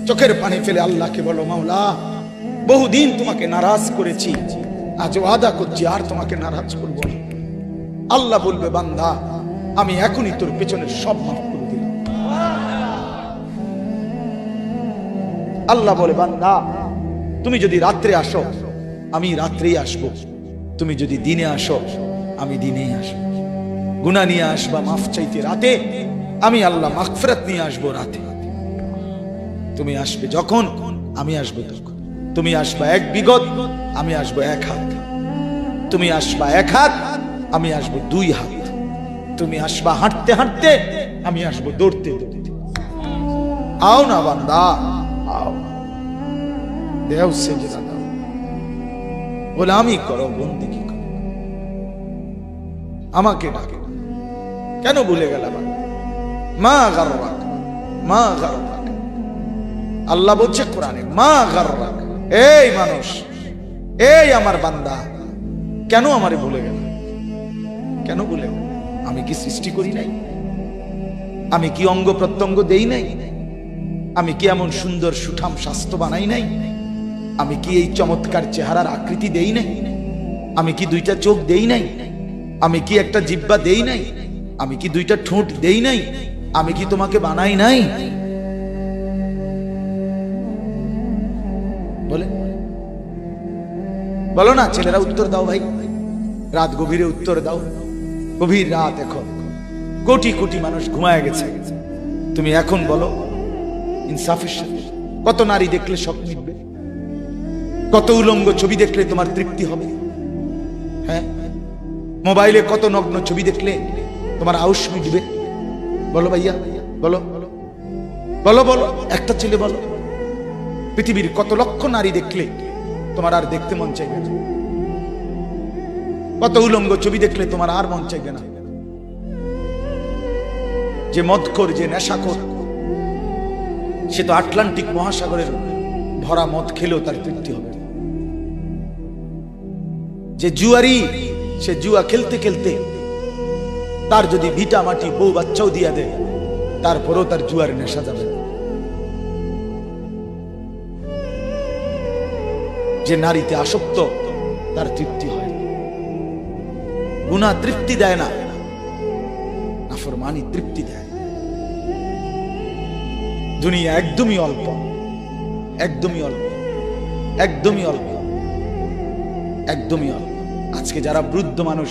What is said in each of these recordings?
চোখের পানি ফেলে আল্লাহকে বলো, মাওলা বহুদিন তোমাকে নারাজ করেছি, আজ ওয়াদা করছি আর তোমাকে নারাজ করব না। আল্লাহ বলবে, বান্দা আমি এখনই তোর পেছনের সব মাফ করে দিলাম। আল্লাহ বলে, বান্দা তুমি যদি রাত্রে আসো আমি রাত্রেই আসবো, তুমি যদি দিনে আসো আমি দিনেই আসবো। গুনাহ নিয়ে আসবা মাফ চাইতে রাতে, আমি আল্লাহ মাগফিরাত নিয়ে আসবো রাতে। তুমি আসবে যখন, আমি আসবো তখন। তুমি আসবা এক বিগত, আমি আসবো এক হাত। তুমি আসবা এক হাত, আমি আসবো দুই হাত। তুমি আসবা হাঁটতে হাঁটতে, আমি আসবো দৌড়তে দৌড়তে। আও না বান্দা, আও, দেও সেজদা দাও, গোলামি করো, বন্দেগী করো, আমাকে ডাকে। কেন ভুলে গেল? মা গাররাক, মা গাররাক। আল্লাহ বলছে কোরআনে, মা গাররাক। এই মানুষ, এই আমার বান্দা, কেন আমারে ভুলে গেল? কেন ভুলে গেল? আমি কি সৃষ্টি করি নাই? আমি কি অঙ্গ প্রত্যঙ্গ দেই নাই? আমি কি এমন সুন্দর সুঠাম স্বাস্থ্য বানাই নাই? আমি কি এই চমৎকার চেহারার আকৃতি দেই নাই? আমি কি দুইটা চোখ দেই নাই? আমি কি একটা জিহ্বা দেই নাই? আমি কি দুইটা ঠোঁট দেই নাই? আমি কি তোমাকে বানাই নাই? বলে বলো না ছেলেরা, উত্তর দাও ভাই, রাত গভীরে উত্তর দাও। গভীর রাত, এখন কোটি কোটি মানুষ ঘুমায় গেছে। তুমি এখন বলো ইনসাফের সাথে, কত নারী দেখলে শখ মিটবে? কত উলঙ্গ ছবি দেখলে তোমার তৃপ্তি হবে? হ্যাঁ, মোবাইলে কত নগ্ন ছবি দেখলে তোমার আউশ মিটবে? বলো ভাইয়া, বলো বলো বলো, একটা ছেলে বলো। পৃথিবীর কত লক্ষ নারী দেখলে তোমার আর দেখতে মন চাইবে না? কত উলঙ্গ ছবি দেখলে তোমার আর মন চাইবে না? যে মদখোর, যে নেশাখোর, সে তো আটলান্টিক মহাসাগরের ভরা মদ খেলেও তার তৃপ্তি হবে। যে জুয়ারি, সে জুয়া খেলতে খেলতে তার যদি ভিটা মাটি বউ বাচ্চাও দিয়া দেয়, তারপরেও তার জুয়ার নেশা যাবে না। যে নারীতে আসক্ত, তার তৃপ্তি হয়। গুনাহ তৃপ্তি দেয় না, নাফরমানি তৃপ্তি দেয়। দুনিয়া একদমই অল্প, একদমই অল্প, একদমই অল্প, একদমই অল্প। আজকে যারা বৃদ্ধ মানুষ,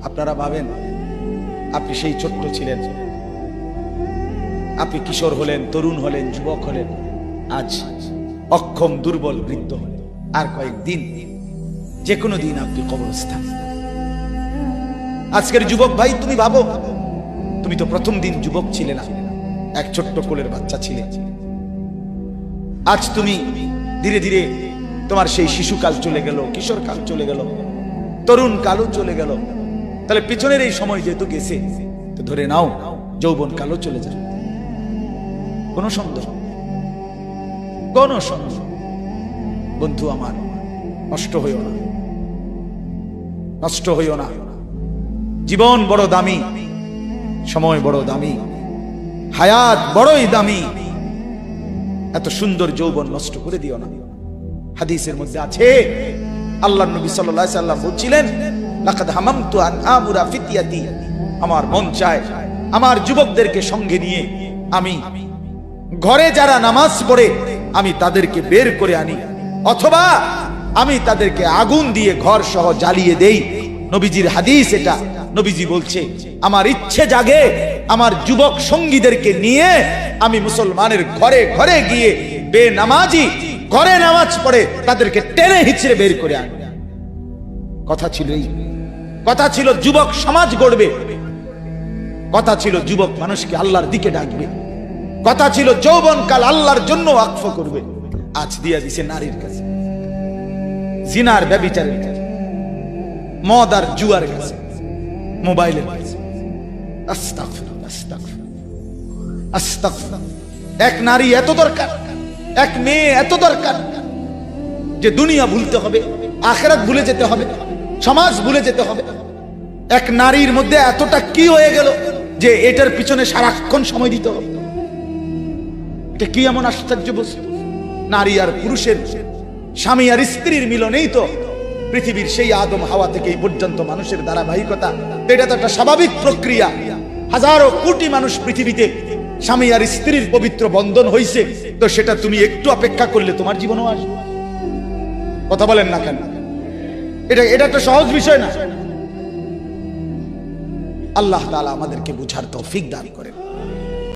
আপনারা ভাবেন আপনি সেই ছোট্ট ছিলেন, আপনি কিশোর হলেন, তরুণ হলেন, যুবক হলেন, আজ অক্ষম দুর্বল বৃদ্ধ হলেন। আর কয়েকদিন, যে কোনো দিন আপনি কবরস্থান। আজকের যুবক ভাই, তুমি ভাবো, তুমি তো প্রথম দিন যুবক ছিলে না, এক ছোট্ট কোলের বাচ্চা ছিলে। আজ তুমি ধীরে ধীরে তোমার সেই শিশুকাল চলে গেল, কিশোরকাল চলে গেল, তরুণ কালও চলে গেল। তাহলে পিছনের এই সময় যেহেতু গেছে, তো ধরে নাও যৌবন কালও চলে যাবে। কোনো সন্দেহ, কোনো সন্দেহ। বন্ধু আমার, নষ্ট হইও না, নষ্ট হইও না। জীবন বড় দামি, সময় বড় দামি, হায়াত বড়ই দামি। এত সুন্দর যৌবন নষ্ট করে দিও না। হাদিসের মধ্যে আছে, আল্লাহর নবী সাল্লাল্লাহু আলাইহি সাল্লাম বলছিলেন, লাকাদ হামামতু আন আমুরা ফিতিয়াতি, আমার মন চায় আমার যুবকদেরকে সঙ্গে নিয়ে আমি ঘরে যারা নামাজ পড়ে আমি তাদেরকে বের করে আনি, অথবা আমি তাদেরকে আগুন দিয়ে ঘর সহ জ্বালিয়ে দেই। নবীজির হাদিস এটা। নবীজি বলছে, আমার ইচ্ছে জাগে আমার যুবক সঙ্গীদেরকে নিয়ে আমি মুসলমানের ঘরে ঘরে গিয়ে বেনামাজি ঘরে নামাজ পড়ে তাদেরকে টেনে হিচড়ে বের করে আনি। কথা ছিল এই, কথা ছিল যুবক সমাজ গড়বে, কথা ছিল যুবক মানুষকে আল্লাহর দিকে ডাকবে, কথা ছিল যৌবনকাল আল্লাহর জন্য ওয়াকফ করবে। আজ দিয়া দিছে নারীর কাছে, জিনার ব্যভিচারের কাছে, মদ আর জুয়ার কাছে, মোবাইলের কাছে। আস্তাগফিরুল্লাহ, আস্তাগফিরুল্লাহ, আস্তাগফিরুল্লাহ। এক নারী এত দরকার, এক মেয়ে এত দরকার যে দুনিয়া ভুলতে হবে, আখিরাত ভুলে যেতে হবে, সমাজ ভুলে যেতে হবে। এক নারীর মধ্যে এতটা কি হয়ে গেল যে এটার পিছনে সারাক্ষণ সময় দিতে হবে? এটা কি এমন আশ্চর্য বস্তু? নারী আর পুরুষের, স্বামী আর স্ত্রীর মিলনেই তো পৃথিবীর সেই আদম হাওয়া থেকে এই পর্যন্ত মানুষের ধারাবাহিকতা। এটা তো একটা স্বাভাবিক প্রক্রিয়া। হাজারো কোটি মানুষ পৃথিবীতে স্বামী আর স্ত্রীর পবিত্র বন্ধন হইছে, তো সেটা তুমি একটু অপেক্ষা করলে তোমার জীবনও আসবে। কথা বলেন না কেন? এটা একটা সহজ বিষয় না। আল্লাহ তাআলা আমাদেরকে বুঝার তৌফিক দান করেন।